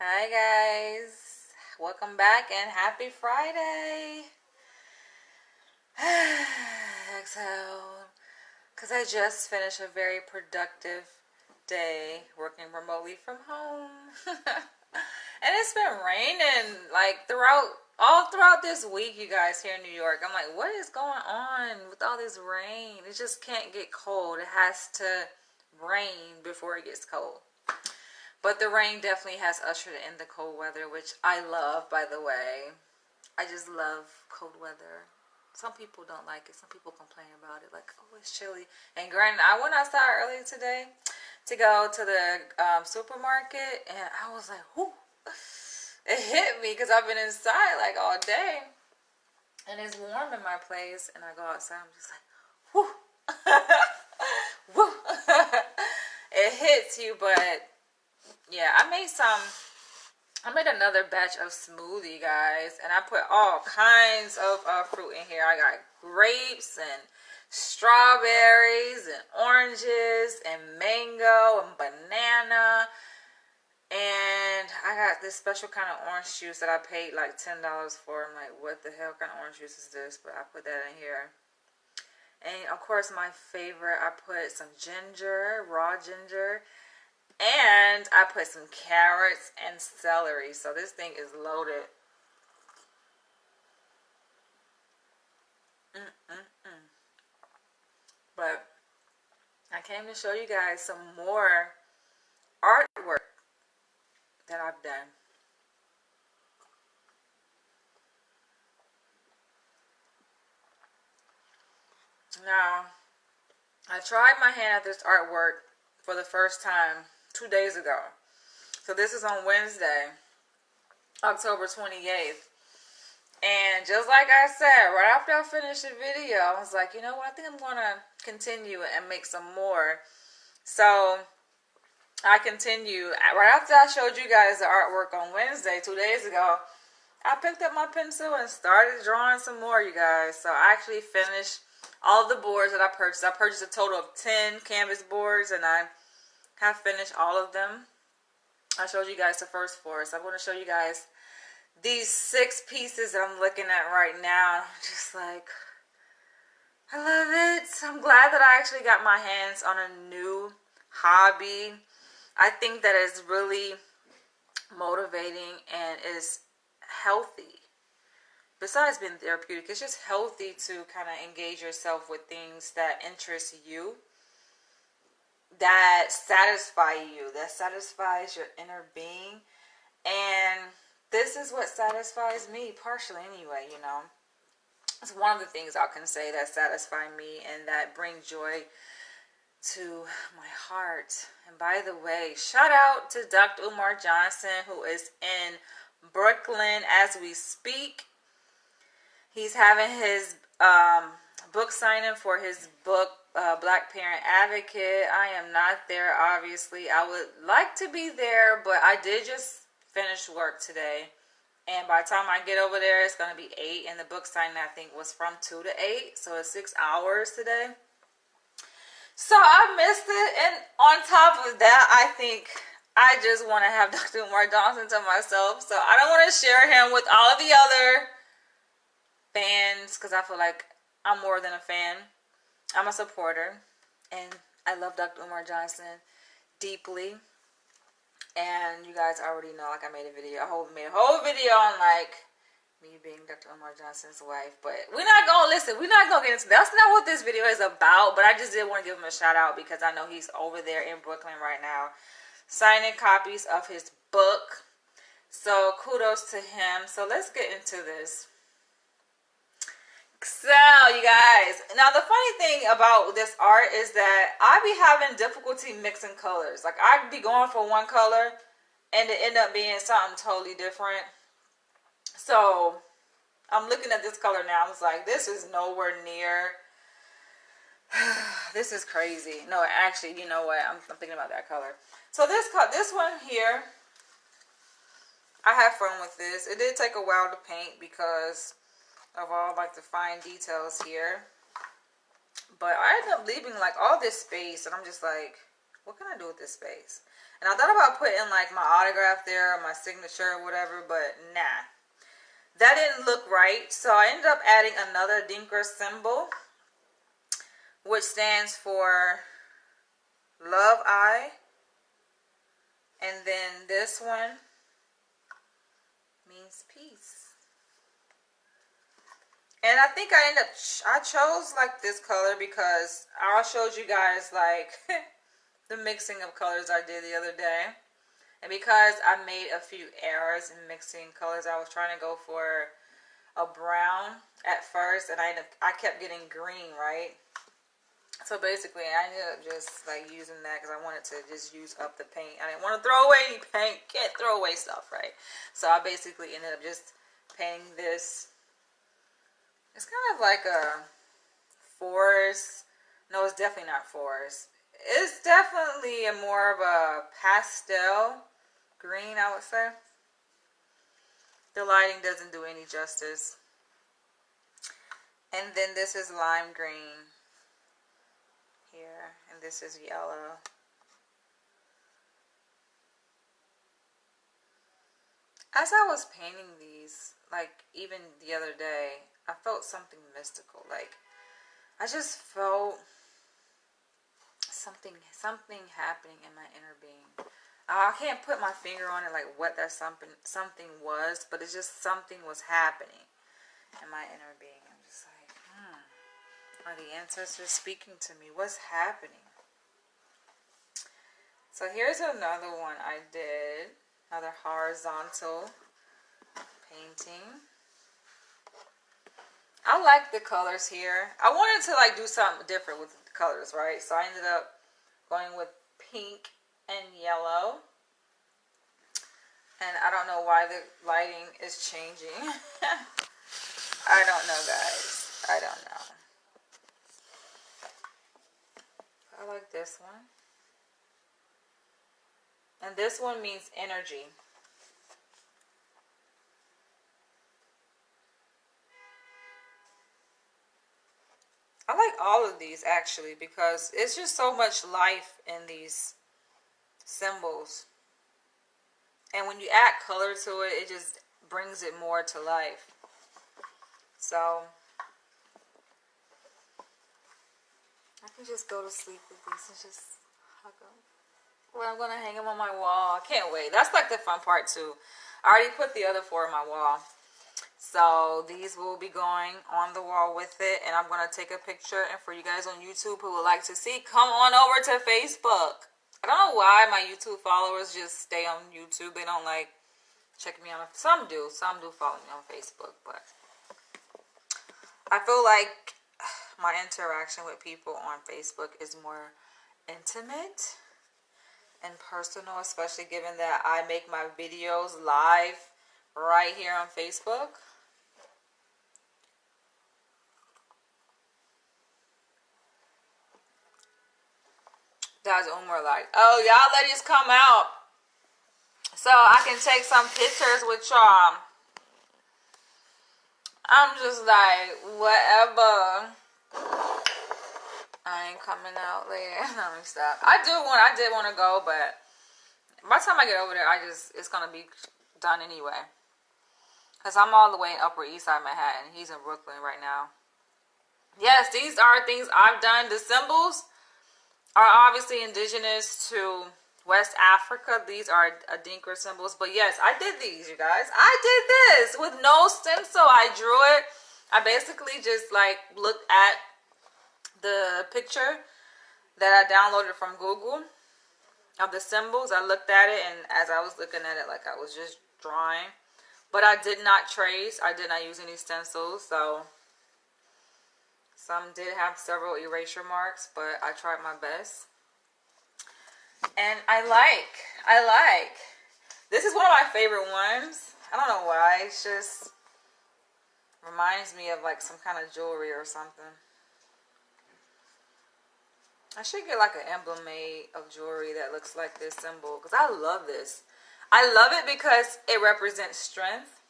Hi guys, welcome back and happy Friday. Exhale, because I just finished a very productive day working remotely from home. And it's been raining like all throughout this week, you guys, here in New York. I'm like, what is going on with all this rain? It just can't get cold. It has to rain before it gets cold. But the rain definitely has ushered in the cold weather, which I love, by the way. I just love cold weather. Some people don't like it. Some people complain about it, like, oh, it's chilly. And granted, I went outside earlier today to go to the supermarket, and I was like, whoo. It hit me because I've been inside like all day. And it's warm in my place, and I go outside, I'm just like, whoo. Woo. It hits you, but yeah, I made another batch of smoothie, guys, and I put all kinds of fruit in here. I got grapes and strawberries and oranges and mango and banana, and I got this special kind of orange juice that I paid like $10 for. I'm like, what the hell kind of orange juice is this? But I put that in here. And of course, my favorite, I put some ginger, raw ginger. And I put some carrots and celery. So this thing is loaded. But I came to show you guys some more artwork that I've done. Now, I tried my hand at this artwork for the first time 2 days ago. So this is on Wednesday, October 28th. And just like I said, right after I finished the video, I was like, you know what? I think I'm going to continue and make some more. So I continued. Right after I showed you guys the artwork on Wednesday, 2 days ago, I picked up my pencil and started drawing some more, you guys. So I actually finished all of the boards that I purchased. I purchased a total of 10 canvas boards, and I have finished all of them. I showed you guys the first 4. So I'm going to show you guys these 6 pieces that I'm looking at right now. Just like, I love it. I'm glad that I actually got my hands on a new hobby. I think that it's really motivating and is healthy. Besides being therapeutic, it's just healthy to kind of engage yourself with things that interest you, that satisfy you, that satisfies your inner being. And this is what satisfies me, partially anyway, you know. It's one of the things I can say that satisfy me and that bring joy to my heart. And by the way, shout out to Dr. Umar Johnson, who is in Brooklyn as we speak. He's having his book signing for his book, Black Parent Advocate. I am not there, obviously. I would like to be there, but I did just finish work today. And by the time I get over there, it's going to be 8. And the book signing, I think, was from 2 to 8. So it's 6 hours today. So I missed it. And on top of that, I think I just want to have Dr. Umar Johnson to myself. So I don't want to share him with all of the other fans, because I feel like I'm more than a fan. I'm a supporter, and I love Dr. Umar Johnson deeply. And you guys already know, like, I made a whole video on like me being Dr. Umar Johnson's wife. But we're not gonna get into that. That's not what this video is about. But I just did want to give him a shout out because I know he's over there in Brooklyn right now signing copies of his book. So kudos to him. So let's get into this. So, you guys, now the funny thing about this art is that I be having difficulty mixing colors. Like, I be going for one color and it end up being something totally different. So, I'm looking at this color now. I was like, this is nowhere near. This is crazy. No, actually, you know what? I'm thinking about that color. So, this one here, I had fun with this. It did take a while to paint because of all like the fine details here, but I ended up leaving like all this space, and I'm just like, what can I do with this space? And I thought about putting like my autograph there, or my signature or whatever, but nah. That didn't look right. So I ended up adding another Adinkra symbol, which stands for Love Eye. And then this one means peace. And I think I chose like this color because I showed you guys like the mixing of colors I did the other day. And because I made a few errors in mixing colors, I was trying to go for a brown at first, and I kept getting green, right? So basically, I ended up just like using that because I wanted to just use up the paint. I didn't want to throw away any paint. Can't throw away stuff, right? So I basically ended up just painting this. It's kind of like a forest. No, it's definitely not forest. It's definitely a more of a pastel green, I would say. The lighting doesn't do any justice. And then this is lime green here, and this is yellow. As I was painting these, like even the other day, I felt something mystical. Like I just felt something happening in my inner being. I can't put my finger on it, like what that something was, but it's just something was happening in my inner being. I'm just like, are the ancestors speaking to me? What's happening? So here's another one I did, another horizontal painting. I like the colors here. I wanted to like do something different with the colors, right? So I ended up going with pink and yellow. And I don't know why the lighting is changing. I don't know, guys. I don't know. I like this one. And this one means energy. I like all of these actually because it's just so much life in these symbols. And when you add color to it, it just brings it more to life. So I can just go to sleep with these and just hug them. Well, I'm going to hang them on my wall. I can't wait. That's like the fun part too. I already put the other 4 on my wall. So these will be going on the wall with it. And I'm going to take a picture. And for you guys on YouTube who would like to see, come on over to Facebook. I don't know why my YouTube followers just stay on YouTube. They don't like check me out. Some do follow me on Facebook. But I feel like my interaction with people on Facebook is more intimate and personal, especially given that I make my videos live right here on Facebook. Guys, Umar like, oh, y'all ladies come out so I can take some pictures with y'all. I'm just like, whatever. I ain't coming out later. Let me stop. I did want to go, but by the time I get over there, it's gonna be done anyway. Cause I'm all the way in Upper East Side Manhattan. He's in Brooklyn right now. Yes, these are things I've done. The symbols are obviously indigenous to West Africa. These are Adinkra symbols. But yes, I did these, you guys. I did this with no stencil. I drew it. I basically just like looked at the picture that I downloaded from Google of the symbols. I looked at it, and as I was looking at it, like I was just drawing. But I did not trace. I did not use any stencils. So some did have several erasure marks, but I tried my best. And I like. This is one of my favorite ones. I don't know why. It's just reminds me of like some kind of jewelry or something. I should get like an emblem made of jewelry that looks like this symbol, because I love this. I love it because it represents strength.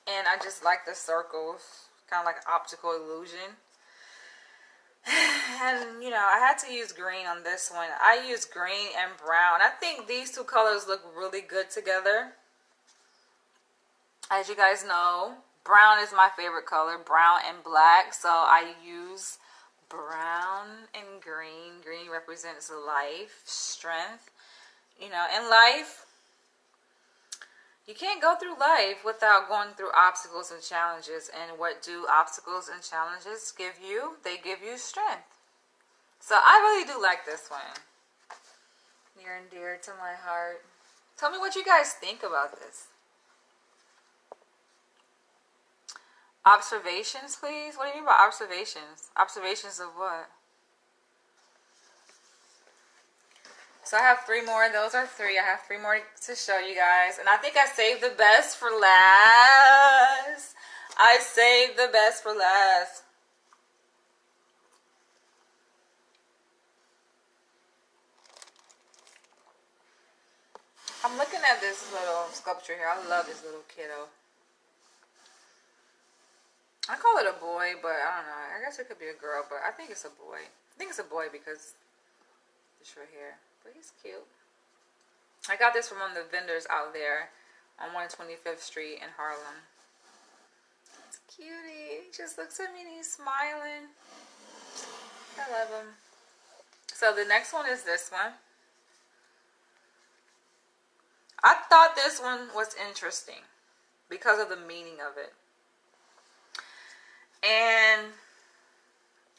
And I just like the circles, kind of like an optical illusion. And, you know, I had to use green on this one. I used green and brown. I think these two colors look really good together. As you guys know, brown is my favorite color, brown and black. So I use brown and green. Green represents life, strength. You know, in life, you can't go through life without going through obstacles and challenges. And what do obstacles and challenges give you? They give you strength. So I really do like this one. Near and dear to my heart. Tell me what you guys think about this. Observations, please? What do you mean by observations? Observations of what? So I have 3 more. Those are 3. I have 3 more to show you guys. And I think I saved the best for last. I saved the best for last. I'm looking at this little sculpture here. I love this little kiddo. I call it a boy, but I don't know. I guess it could be a girl, but I think it's a boy. I think it's a boy because the short hair. But he's cute. I got this from one of the vendors out there on 125th Street in Harlem. It's cutie. He just looks at me and he's smiling. I love him. So the next one is this one. I thought this one was interesting because of the meaning of it. And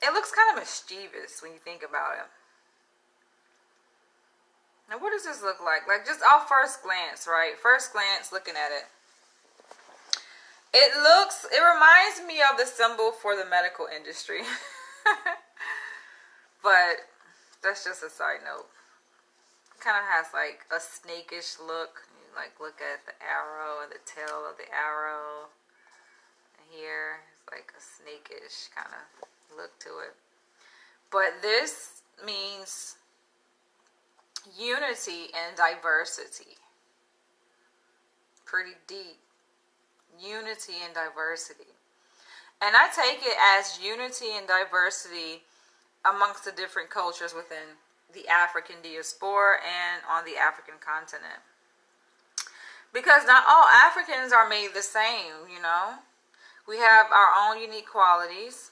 it looks kind of mischievous when you think about it. Now, what does this look like? Like, just off first glance, right? First glance, looking at it. It reminds me of the symbol for the medical industry. But that's just a side note. It kind of has like a snakish look. You like look at the arrow and the tail of the arrow. And here, it's like a snakish kind of look to it. But this means unity and diversity. Pretty deep. Unity and diversity. And I take it as unity and diversity amongst the different cultures within the African diaspora and on the African continent. Because not all Africans are made the same, you know. We have our own unique qualities,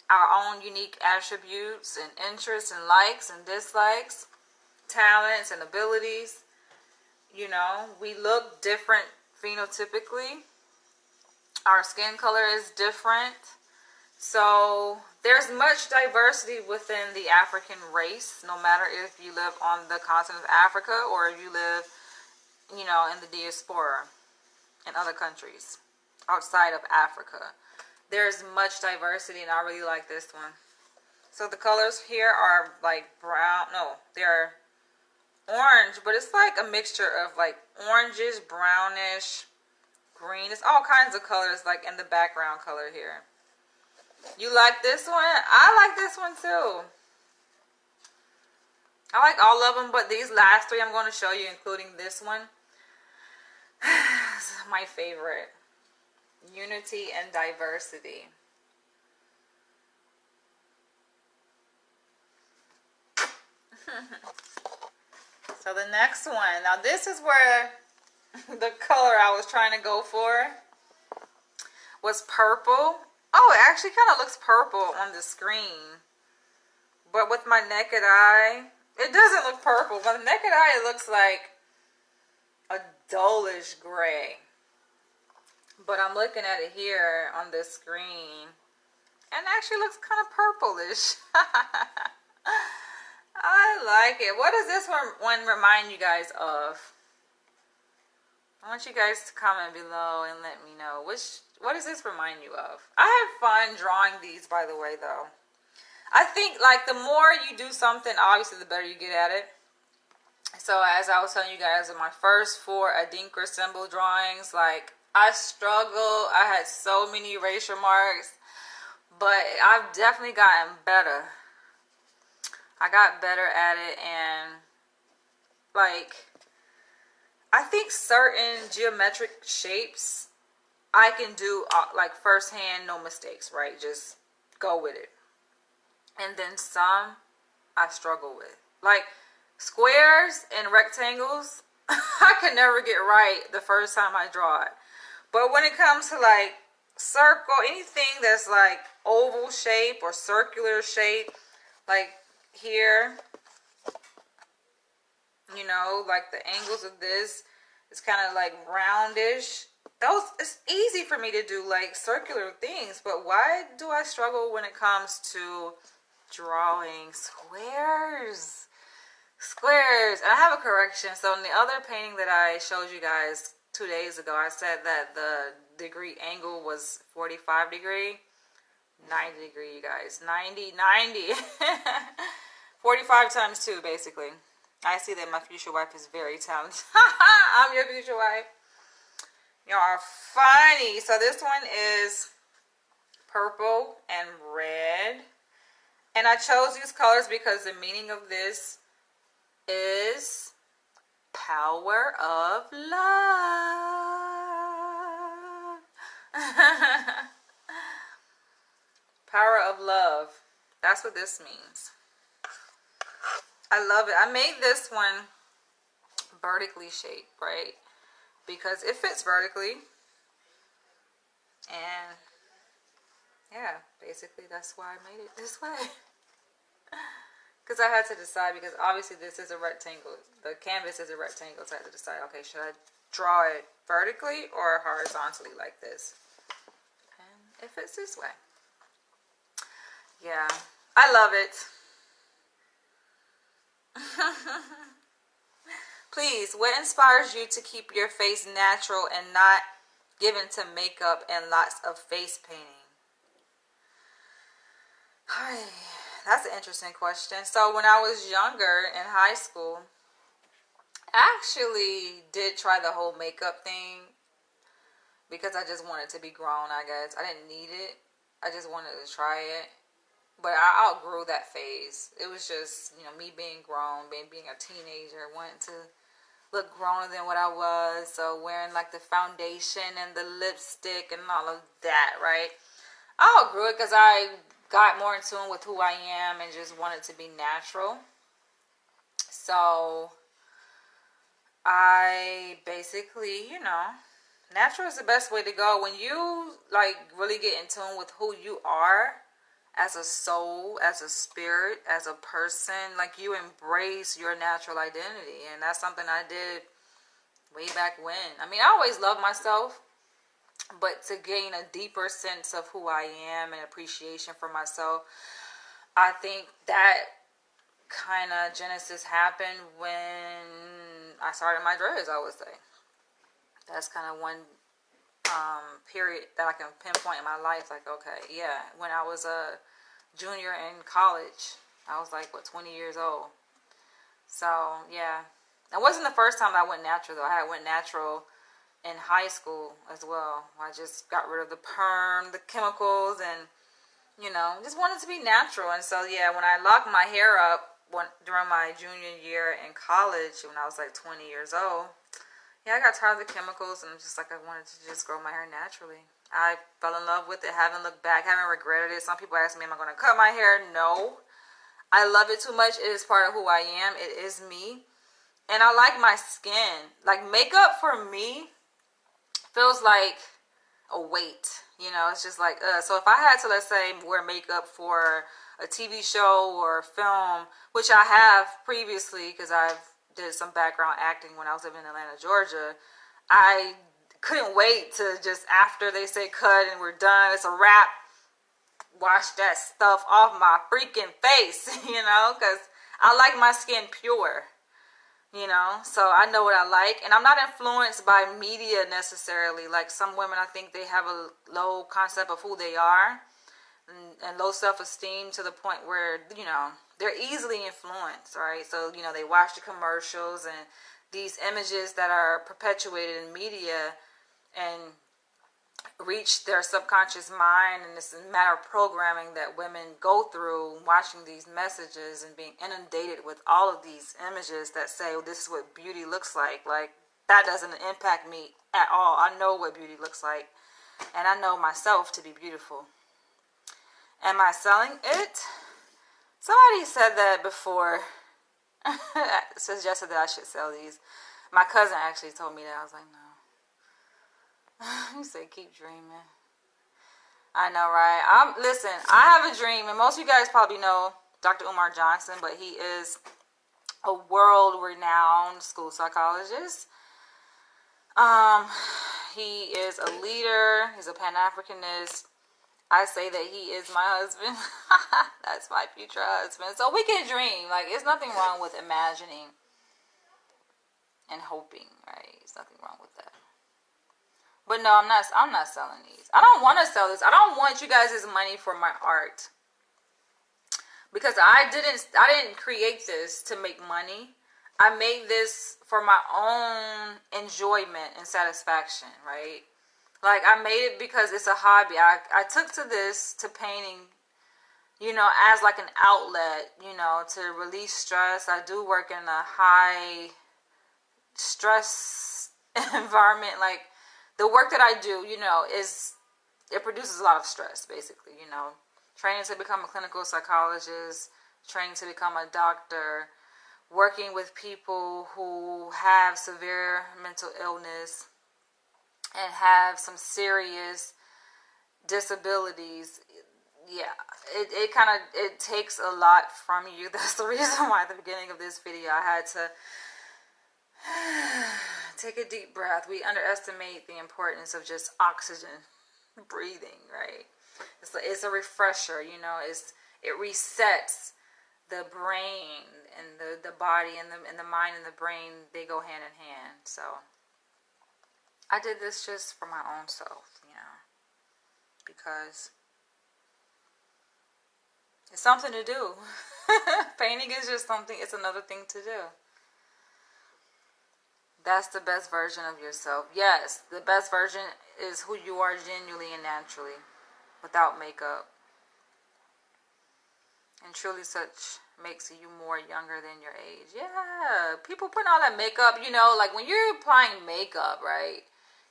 our own unique attributes and interests and likes and dislikes, talents and abilities. You know, we look different phenotypically. Our skin color is different. So there's much diversity within the African race, no matter if you live on the continent of Africa or if you live, you know, in the diaspora in other countries outside of Africa. There's much diversity, and I really like this one. So the colors here are like brown. No, they're orange, but it's like a mixture of like oranges, brownish, green. It's all kinds of colors like in the background color here. You like this one? I like this one too. I like all of them, but these last 3 I'm going to show you, including this one. This is my favorite. Unity and diversity. So the next one. Now this is where the color I was trying to go for was purple. Oh, it actually kind of looks purple on the screen. But with my naked eye, it doesn't look purple. But the naked eye, it looks like a dullish gray. But I'm looking at it here on this screen, and it actually looks kind of purplish. I like it. What does this one remind you guys of? I want you guys to comment below and let me know. What does this remind you of? I have fun drawing these, by the way, though. I think, like, the more you do something, obviously, the better you get at it. So, as I was telling you guys, in my first 4 Adinkra symbol drawings, like, I struggled. I had so many erasure marks. But I've definitely gotten better. I got better at it, and, like, I think certain geometric shapes I can do like firsthand, no mistakes, right? Just go with it. And then some I struggle with. Like squares and rectangles, I can never get right the first time I draw it. But when it comes to like circle, anything that's like oval shape or circular shape, like here, you know, like the angles of this, it's kind of like roundish. Those, it's easy for me to do like circular things, but why do I struggle when it comes to drawing squares? Squares. And I have a correction. So in the other painting that I showed you guys 2 days ago, I said that the degree angle was 45 degree. 90 degree, you guys. 90. 45 times 2, basically. I see that my future wife is very talented. I'm your future wife. Y'all are funny. So this one is purple and red. And I chose these colors because the meaning of this is power of love. Power of love. That's what this means. I love it. I made this one vertically shaped, right? Because it fits vertically. And yeah, basically that's why I made it this way. Because I had to decide, because obviously this is a rectangle. The canvas is a rectangle, so I had to decide, okay, should I draw it vertically or horizontally like this? And it fits this way. Yeah, I love it. Please, what inspires you to keep your face natural and not given to makeup and lots of face painting? Hi, that's an interesting question. So when I was younger in high school, I actually did try the whole makeup thing because I just wanted to be grown, I guess. I didn't need it. I just wanted to try it. But I outgrew that phase. It was just, you know, me being grown, being a teenager, wanting to look growner than what I was. So wearing like the foundation and the lipstick and all of that, right? I outgrew it because I got more in tune with who I am and just wanted to be natural. So I basically, you know, natural is the best way to go. When you like really get in tune with who you are as a soul, as a spirit, as a person, like you embrace your natural identity. And that's something I did way back when. I mean, I always loved myself, but to gain a deeper sense of who I am and appreciation for myself, I think that kind of genesis happened when I started my dreads, I would say. That's kind of one period that I can pinpoint in my life. Like, okay, yeah, when I was a junior in college, I was like, what, 20 years old. So, yeah. It wasn't the first time I went natural, though. I went natural in high school as well. I just got rid of the perm, the chemicals, and, you know, just wanted to be natural. And so, yeah, when I locked my hair up during my junior year in college, when I was like 20 years old, yeah, I got tired of the chemicals and just like I wanted to just grow my hair naturally. I fell in love with it, haven't looked back, haven't regretted it. Some people ask me, am I going to cut my hair? No. I love it too much. It is part of who I am. It is me. And I like my skin. Like makeup for me feels like a weight. You know, it's just like, so if I had to, let's say, wear makeup for a TV show or a film, which I have previously because I've did some background acting when I was living in Atlanta, Georgia, I couldn't wait to just, after they say cut and we're done, it's a wrap, wash that stuff off my freaking face, you know, because I like my skin pure, you know, so I know what I like, and I'm not influenced by media necessarily. Like some women, I think they have a low concept of who they are and low self-esteem to the point where, you know, they're easily influenced, right? So, you know, they watch the commercials and these images that are perpetuated in media and reach their subconscious mind, and it's a matter of programming that women go through watching these messages and being inundated with all of these images that say, well, this is what beauty looks like. Like, that doesn't impact me at all. I know what beauty looks like, and I know myself to be beautiful. Am I selling it? Somebody said that before. Suggested that I should sell these. My cousin actually told me that. I was like, no. He said, keep dreaming. I know, right? Listen, I have a dream, and most of you guys probably know Dr. Umar Johnson, but he is a world-renowned school psychologist. He is a leader. He's a Pan-Africanist. I say that he is my husband. That's my future husband. So we can dream. Like, there's nothing wrong with imagining and hoping, right? There's nothing wrong with that. But no, I'm not selling these. I don't want to sell this. I don't want you guys' money for my art. Because I didn't create this to make money. I made this for my own enjoyment and satisfaction, right? Like, I made it because it's a hobby. I took to this, to painting, as like an outlet, to release stress. I do work in a high stress environment. Like, the work that I do, it produces a lot of stress, basically, Training to become a clinical psychologist, training to become a doctor, working with people who have severe mental illness and have some serious disabilities. Yeah, it takes a lot from you. That's the reason why at the beginning of this video I had to take a deep breath. We underestimate the importance of just oxygen, breathing, right? It's a refresher, it resets the brain and the body and the mind and the brain. They go hand in hand. So I did this just for my own self, because it's something to do. Painting is just something, it's another thing to do. That's the best version of yourself. Yes, the best version is who you are genuinely and naturally, without makeup. And truly such makes you more younger than your age. Yeah, people putting all that makeup, like when you're applying makeup, right?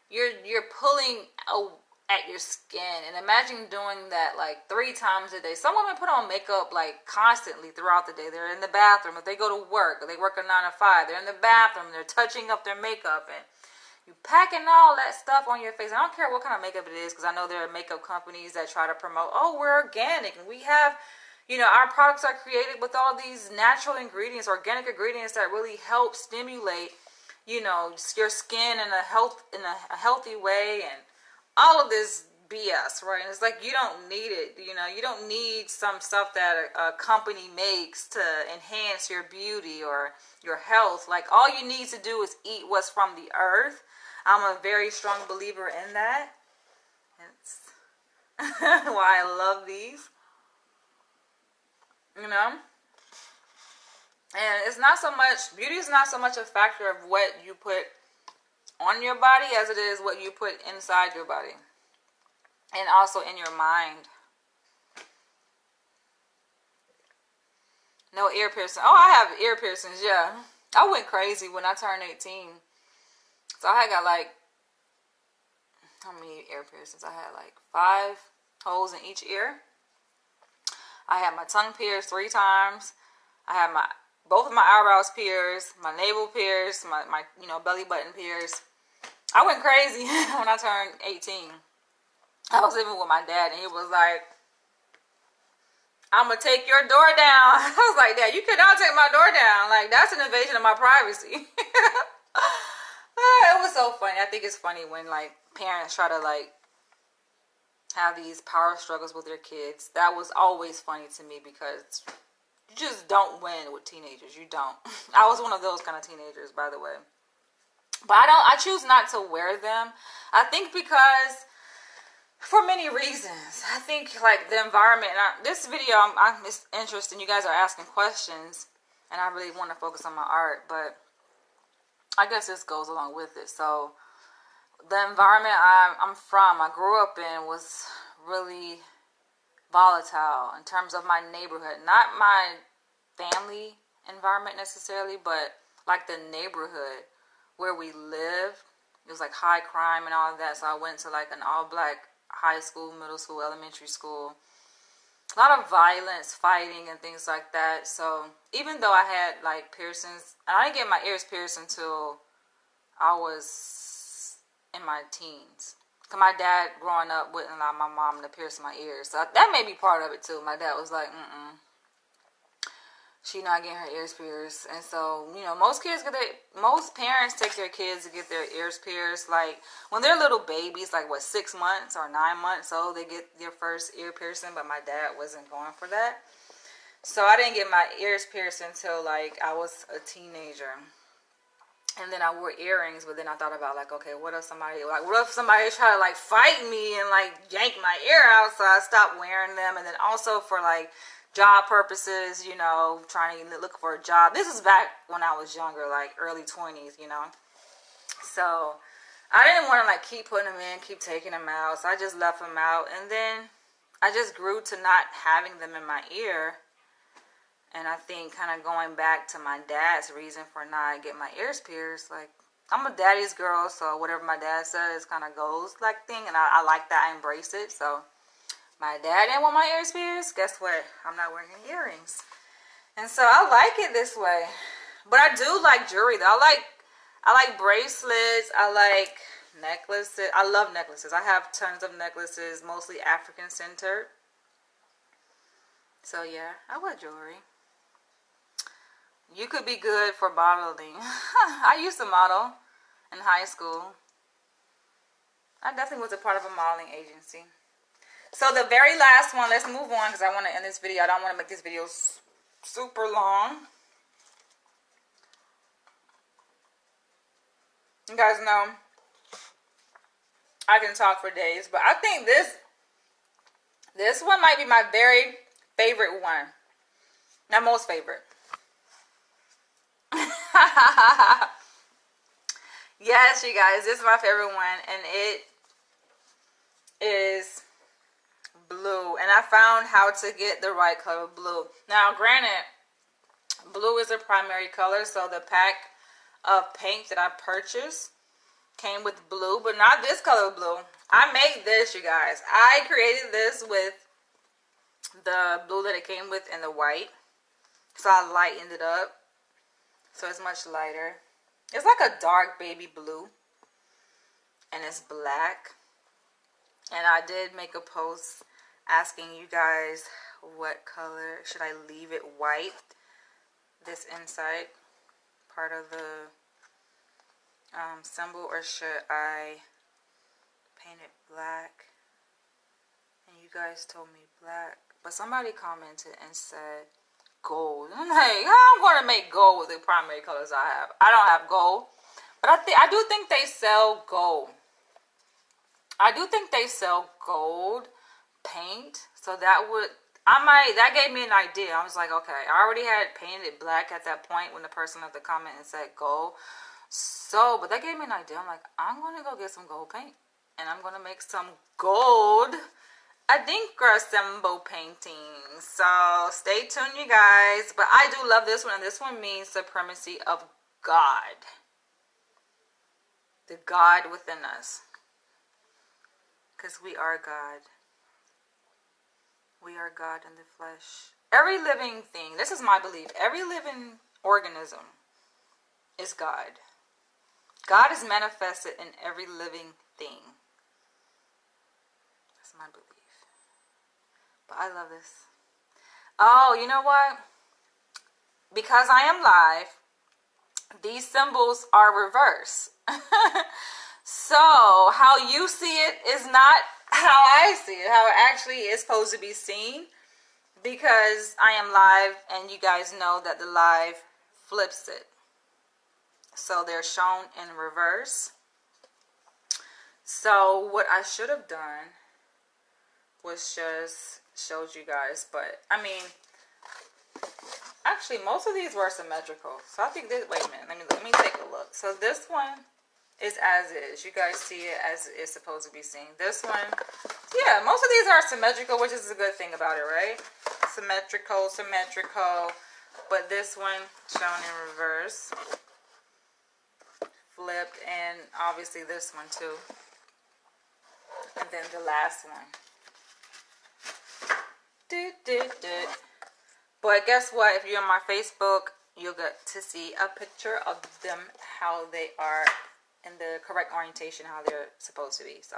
You're pulling at your skin. And imagine doing that like 3 times a day. Some women put on makeup like constantly throughout the day. They're in the bathroom. If they go to work or they work a 9 to 5, they're in the bathroom. They're touching up their makeup and you packing all that stuff on your face. I don't care what kind of makeup it is, because I know there are makeup companies that try to promote, oh, we're organic and we have, our products are created with all these natural ingredients, organic ingredients that really help stimulate, your skin in a healthy way, and all of this BS, right? And it's like, you don't need it. You don't need some stuff that a company makes to enhance your beauty or your health. Like, all you need to do is eat what's from the earth. I'm a very strong believer in that. It's why I love these. And it's not so much, beauty is not so much a factor of what you put on your body as it is what you put inside your body. And also in your mind. No ear piercing. Oh, I have ear piercings, yeah. I went crazy when I turned 18. So I got like, how many ear piercings? I had like 5 holes in each ear. I had my tongue pierced 3 times. I had both of my eyebrows pierced, my navel pierced, my belly button pierced. I went crazy when I turned 18. I was living with my dad, and he was like, I'm going to take your door down. I was like, Dad, you cannot take my door down. Like, that's an invasion of my privacy. It was so funny. I think it's funny when, like, parents try to, like, have these power struggles with their kids. That was always funny to me, because you just don't win with teenagers. You don't. I was one of those kind of teenagers, by the way. But I choose not to wear them. I think because, for many reasons. I think, like, the environment. This video, it's interesting. You guys are asking questions, and I really want to focus on my art, but I guess this goes along with it. So, the environment I'm from, I grew up in, was really volatile in terms of my neighborhood. Not my family environment necessarily, but, like, the neighborhood where we lived. It was, like, high crime and all of that. So, I went to, like, an all-black high school, middle school, elementary school. a lot of violence, fighting, and things like that. So even though I had like piercings, I didn't get my ears pierced until I was in my teens. Cause my dad growing up wouldn't allow my mom to pierce my ears, so that may be part of it too. My dad was like, she not getting her ears pierced. And so, you know, most parents take their kids to get their ears pierced. Like when they're little babies, like what, 6 months or 9 months old, they get their first ear piercing. But my dad wasn't going for that. So I didn't get my ears pierced until like I was a teenager. And then I wore earrings, but then I thought about like, okay, what if somebody try to like fight me and like yank my ear out? So I stopped wearing them. And then also for like job purposes, you know, trying to look for a job. This is back when I was younger, like early 20s, you know. So I didn't want to like keep putting them in, keep taking them out. So I just left them out. And then I just grew to not having them in my ear. And I think kind of going back to my dad's reason for not getting my ears pierced, like I'm a daddy's girl, so whatever my dad says kind of goes like thing. And I like that. I embrace it. So my dad didn't want my ears pierced. Guess what? I'm not wearing any earrings. And so I like it this way. But I do like jewelry though. I like bracelets. I like necklaces. I love necklaces. I have tons of necklaces, mostly African centered. So yeah, I wear jewelry. You could be good for modeling. I used to model in high school. I definitely was a part of a modeling agency. So the very last one, let's move on because I want to end this video. I don't want to make this video super long. You guys know I can talk for days, but I think this one might be my very favorite one. Not most favorite. Yes, you guys, this is my favorite one, and it is blue. And I found how to get the right color of blue. Now, granted, blue is a primary color, so the pack of paint that I purchased came with blue, but not this color of blue. I made this, you guys. I created this with the blue that it came with and the white. So I lightened it up. So it's much lighter. It's like a dark baby blue. And it's black. And I did make a post asking you guys what color. Should I leave it white? This inside part of the symbol. Or should I paint it black? And you guys told me black. But somebody commented and said gold. And I'm like, how I'm going to make gold with the primary colors I have? I don't have gold, but I do think they sell gold. I do think they sell gold paint, so that gave me an idea. I was like, okay, I already had painted it black at that point when the person left the comment and said gold. So, but that gave me an idea. I'm like, I'm going to go get some gold paint, and I'm going to make some gold Adinkra symbol paintings. So stay tuned, you guys. But I do love this one, and this one means supremacy of God. The God within us. Because we are God. We are God in the flesh. Every living thing, this is my belief, every living organism is God. God is manifested in every living thing. That's my belief. But I love this. Oh, you know what? Because I am live, these symbols are reversed. So, how you see it is not how I see it, how it actually is supposed to be seen. Because I am live, and you guys know that the live flips it. So, they're shown in reverse. So, what I should have done was just showed you guys, but I mean, actually most of these were symmetrical, so I think this, wait a minute, let me take a look. So this one is as is. You guys see it as it's supposed to be seen. This one, yeah, most of these are symmetrical, which is a good thing about it, right? Symmetrical, but this one shown in reverse, flipped, and obviously this one too, and then the last one But guess what? If you're on my Facebook, you'll get to see a picture of them, how they are in the correct orientation, how they're supposed to be. So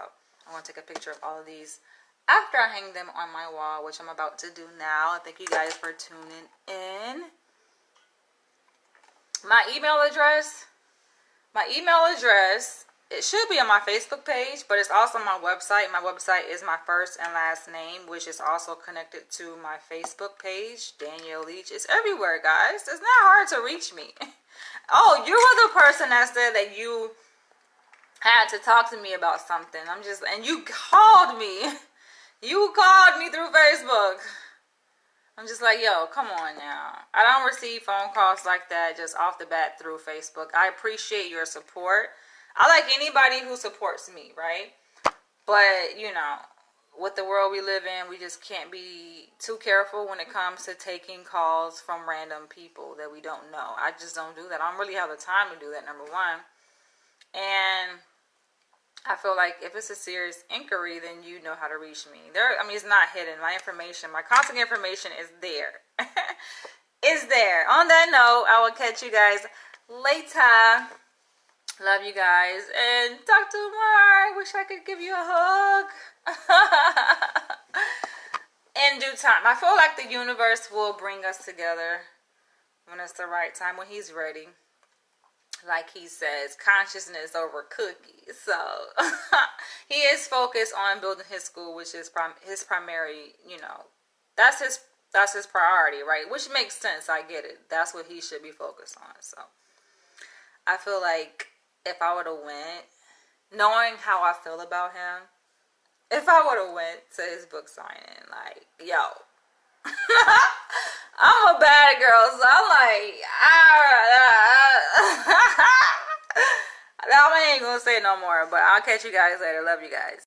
I want to take a picture of all of these after I hang them on my wall, which I'm about to do now. Thank you guys for tuning in. My email address, it should be on my Facebook page, but it's also on my website. My website is my first and last name, which is also connected to my Facebook page, Danielle Leach. It's everywhere, guys. It's not hard to reach me. Oh, you were the person that said that you had to talk to me about something. And you called me. You called me through Facebook. I'm just like, yo, come on now. I don't receive phone calls like that just off the bat through Facebook. I appreciate your support. I like anybody who supports me, right? But, you know, with the world we live in, we just can't be too careful when it comes to taking calls from random people that we don't know. I just don't do that. I don't really have the time to do that, number one. And I feel like if it's a serious inquiry, then you know how to reach me. It's not hidden. My information, my contact information is there. It's there. On that note, I will catch you guys later. Love you guys. And talk to you tomorrow. I wish I could give you a hug. In due time. I feel like the universe will bring us together when it's the right time, when he's ready. Like he says, consciousness over cookies. So he is focused on building his school, which is his primary, you know, that's his priority, right? Which makes sense. I get it. That's what he should be focused on. So I feel like if I would have went, knowing how I feel about him, if I would have went to his book signing, like, yo, I'm a bad girl, so I'm like, I ain't gonna say no more, but I'll catch you guys later. Love you guys.